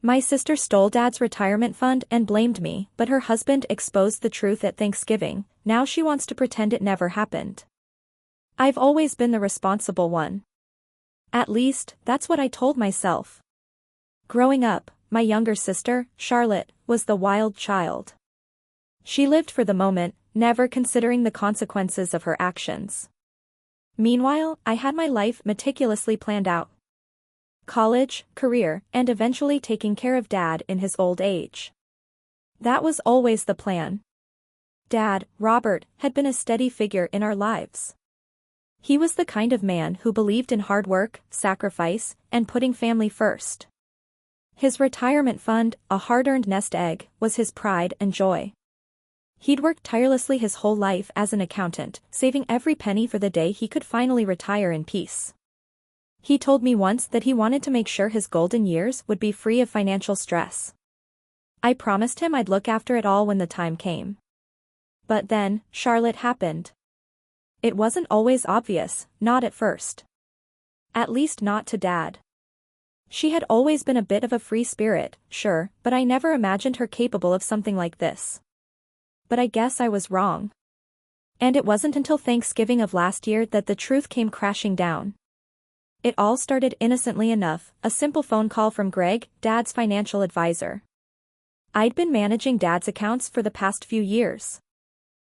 My sister stole Dad's retirement fund and blamed me, but her husband exposed the truth at Thanksgiving. Now she wants to pretend it never happened. I've always been the responsible one. At least, that's what I told myself. Growing up, my younger sister, Charlotte, was the wild child. She lived for the moment, never considering the consequences of her actions. Meanwhile, I had my life meticulously planned out. College, career, and eventually taking care of Dad in his old age. That was always the plan. Dad, Robert, had been a steady figure in our lives. He was the kind of man who believed in hard work, sacrifice, and putting family first. His retirement fund, a hard-earned nest egg, was his pride and joy. He'd worked tirelessly his whole life as an accountant, saving every penny for the day he could finally retire in peace. He told me once that he wanted to make sure his golden years would be free of financial stress. I promised him I'd look after it all when the time came. But then, Charlotte happened. It wasn't always obvious, not at first. At least not to Dad. She had always been a bit of a free spirit, sure, but I never imagined her capable of something like this. But I guess I was wrong. And it wasn't until Thanksgiving of last year that the truth came crashing down. It all started innocently enough, a simple phone call from Greg, Dad's financial advisor. I'd been managing Dad's accounts for the past few years.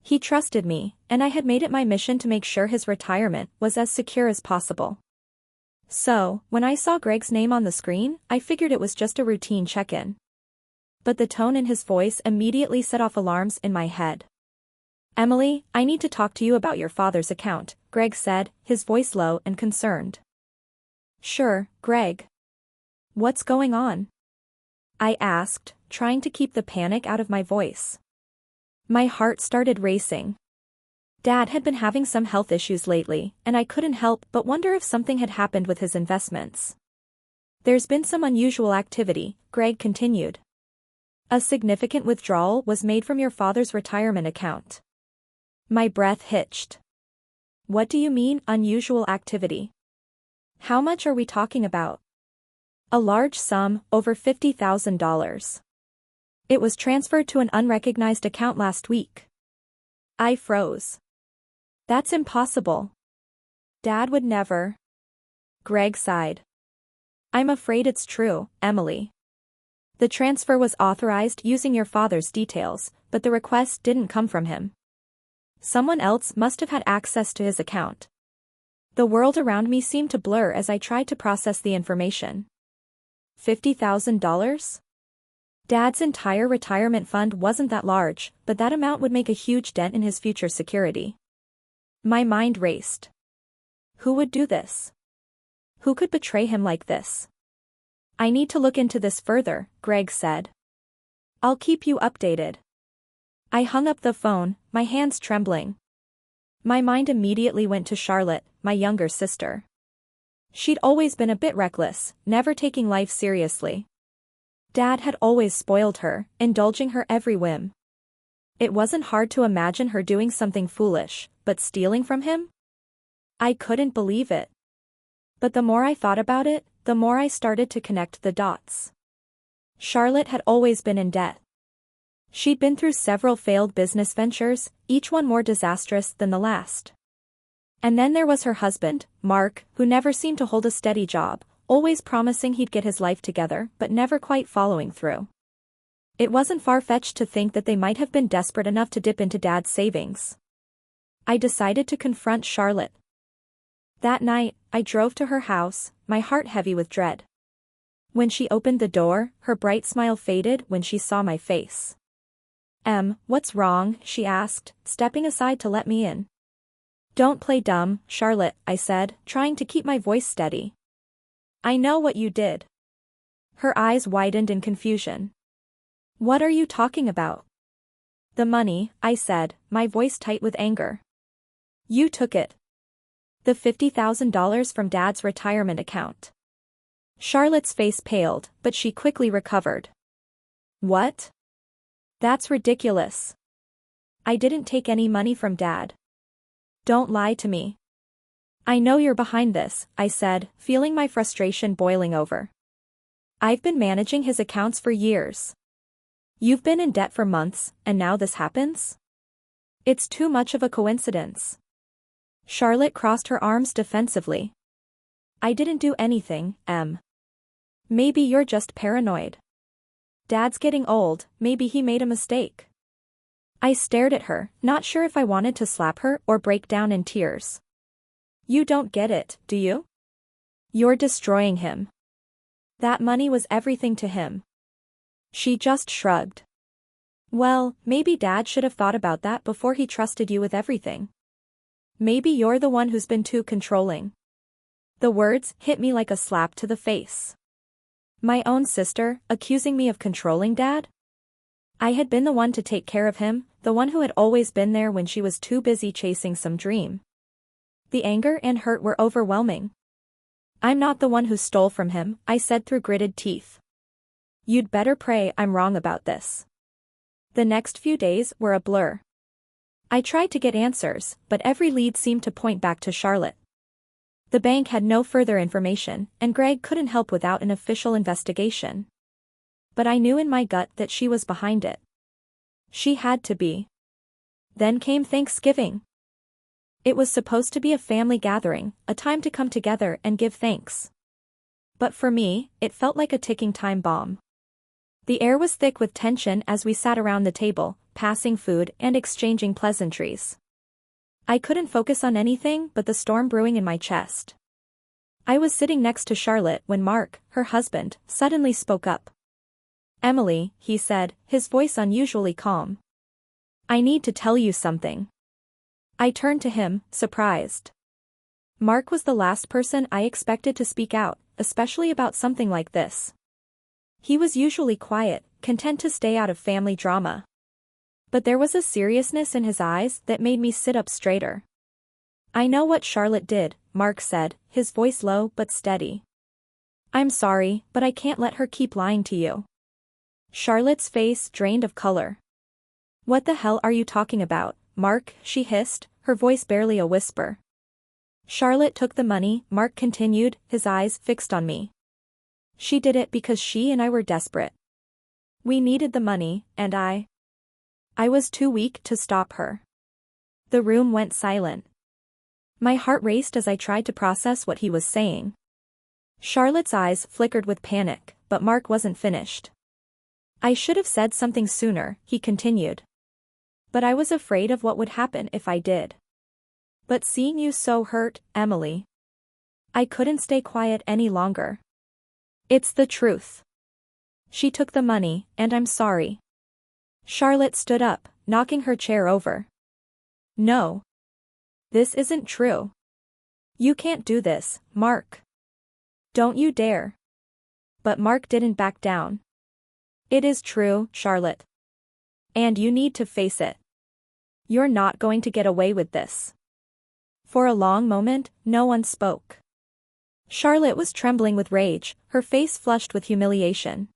He trusted me, and I had made it my mission to make sure his retirement was as secure as possible. So, when I saw Greg's name on the screen, I figured it was just a routine check-in. But the tone in his voice immediately set off alarms in my head. "Emily, I need to talk to you about your father's account," Greg said, his voice low and concerned. "Sure, Greg. What's going on?" I asked, trying to keep the panic out of my voice. My heart started racing. Dad had been having some health issues lately, and I couldn't help but wonder if something had happened with his investments. "There's been some unusual activity," Greg continued. "A significant withdrawal was made from your father's retirement account." My breath hitched. "What do you mean, unusual activity? How much are we talking about?" "A large sum, over $50,000. It was transferred to an unrecognized account last week." I froze. "That's impossible. Dad would never." Greg sighed. "I'm afraid it's true, Emily. The transfer was authorized using your father's details, but the request didn't come from him. Someone else must have had access to his account." The world around me seemed to blur as I tried to process the information. $50,000? Dad's entire retirement fund wasn't that large, but that amount would make a huge dent in his future security. My mind raced. Who would do this? Who could betray him like this? "I need to look into this further," Greg said. "I'll keep you updated." I hung up the phone, my hands trembling. My mind immediately went to Charlotte, my younger sister. She'd always been a bit reckless, never taking life seriously. Dad had always spoiled her, indulging her every whim. It wasn't hard to imagine her doing something foolish, but stealing from him? I couldn't believe it. But the more I thought about it, the more I started to connect the dots. Charlotte had always been in debt. She'd been through several failed business ventures, each one more disastrous than the last. And then there was her husband, Mark, who never seemed to hold a steady job, always promising he'd get his life together but never quite following through. It wasn't far-fetched to think that they might have been desperate enough to dip into Dad's savings. I decided to confront Charlotte. That night, I drove to her house, my heart heavy with dread. When she opened the door, her bright smile faded when she saw my face. What's wrong?" she asked, stepping aside to let me in. "Don't play dumb, Charlotte," I said, trying to keep my voice steady. "I know what you did." Her eyes widened in confusion. "What are you talking about?" "The money," I said, my voice tight with anger. "You took it. The $50,000 from Dad's retirement account." Charlotte's face paled, but she quickly recovered. "What? That's ridiculous. I didn't take any money from Dad. Don't lie to me." "I know you're behind this," I said, feeling my frustration boiling over. I've been managing his accounts for years. You've been in debt for months, and now this happens? It's too much of a coincidence. Charlotte crossed her arms defensively. I didn't do anything, Em. Maybe you're just paranoid. Dad's getting old, maybe he made a mistake. I stared at her, not sure if I wanted to slap her or break down in tears. You don't get it, do you? You're destroying him. That money was everything to him. She just shrugged. Well, maybe Dad should have thought about that before he trusted you with everything. Maybe you're the one who's been too controlling. The words hit me like a slap to the face. My own sister, accusing me of controlling Dad? I had been the one to take care of him, the one who had always been there when she was too busy chasing some dream. The anger and hurt were overwhelming. I'm not the one who stole from him, I said through gritted teeth. You'd better pray I'm wrong about this. The next few days were a blur. I tried to get answers, but every lead seemed to point back to Charlotte. The bank had no further information, and Greg couldn't help without an official investigation. But I knew in my gut that she was behind it. She had to be. Then came Thanksgiving. It was supposed to be a family gathering, a time to come together and give thanks. But for me, it felt like a ticking time bomb. The air was thick with tension as we sat around the table, passing food and exchanging pleasantries. I couldn't focus on anything but the storm brewing in my chest. I was sitting next to Charlotte when Mark, her husband, suddenly spoke up. Emily, he said, his voice unusually calm. I need to tell you something. I turned to him, surprised. Mark was the last person I expected to speak out, especially about something like this. He was usually quiet, content to stay out of family drama. But there was a seriousness in his eyes that made me sit up straighter. I know what Charlotte did, Mark said, his voice low but steady. I'm sorry, but I can't let her keep lying to you. Charlotte's face drained of color. What the hell are you talking about, Mark? She hissed, her voice barely a whisper. Charlotte took the money, Mark continued, his eyes fixed on me. She did it because she and I were desperate. We needed the money, and I was too weak to stop her. The room went silent. My heart raced as I tried to process what he was saying. Charlotte's eyes flickered with panic, but Mark wasn't finished. I should have said something sooner, he continued. But I was afraid of what would happen if I did. But seeing you so hurt, Emily. I couldn't stay quiet any longer. It's the truth. She took the money, and I'm sorry. Charlotte stood up, knocking her chair over. No. This isn't true. You can't do this, Mark. Don't you dare. But Mark didn't back down. It is true, Charlotte. And you need to face it. You're not going to get away with this. For a long moment, no one spoke. Charlotte was trembling with rage, her face flushed with humiliation.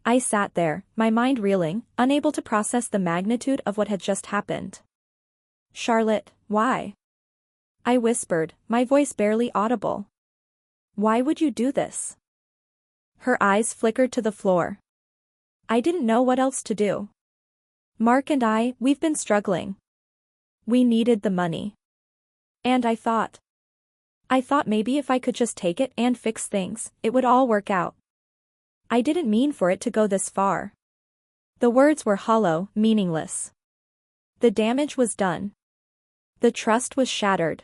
I sat there, my mind reeling, unable to process the magnitude of what had just happened. Charlotte, why? I whispered, my voice barely audible. Why would you do this? Her eyes flickered to the floor. I didn't know what else to do. Mark and we've been struggling. We needed the money. And I thought maybe if I could just take it and fix things, it would all work out. I didn't mean for it to go this far. The words were hollow, meaningless. The damage was done. The trust was shattered.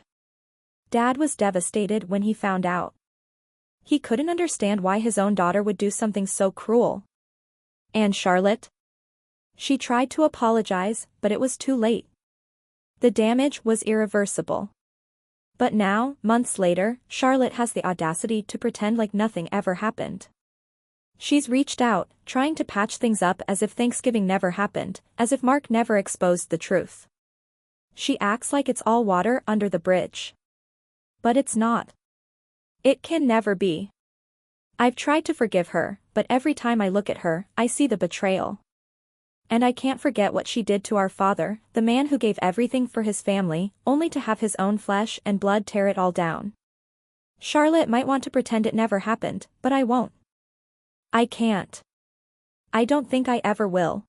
Dad was devastated when he found out. He couldn't understand why his own daughter would do something so cruel. And Charlotte? She tried to apologize, but it was too late. The damage was irreversible. But now, months later, Charlotte has the audacity to pretend like nothing ever happened. She's reached out, trying to patch things up as if Thanksgiving never happened, as if Mark never exposed the truth. She acts like it's all water under the bridge. But it's not. It can never be. I've tried to forgive her, but every time I look at her, I see the betrayal. And I can't forget what she did to our father, the man who gave everything for his family, only to have his own flesh and blood tear it all down. Charlotte might want to pretend it never happened, but I won't. I can't. I don't think I ever will.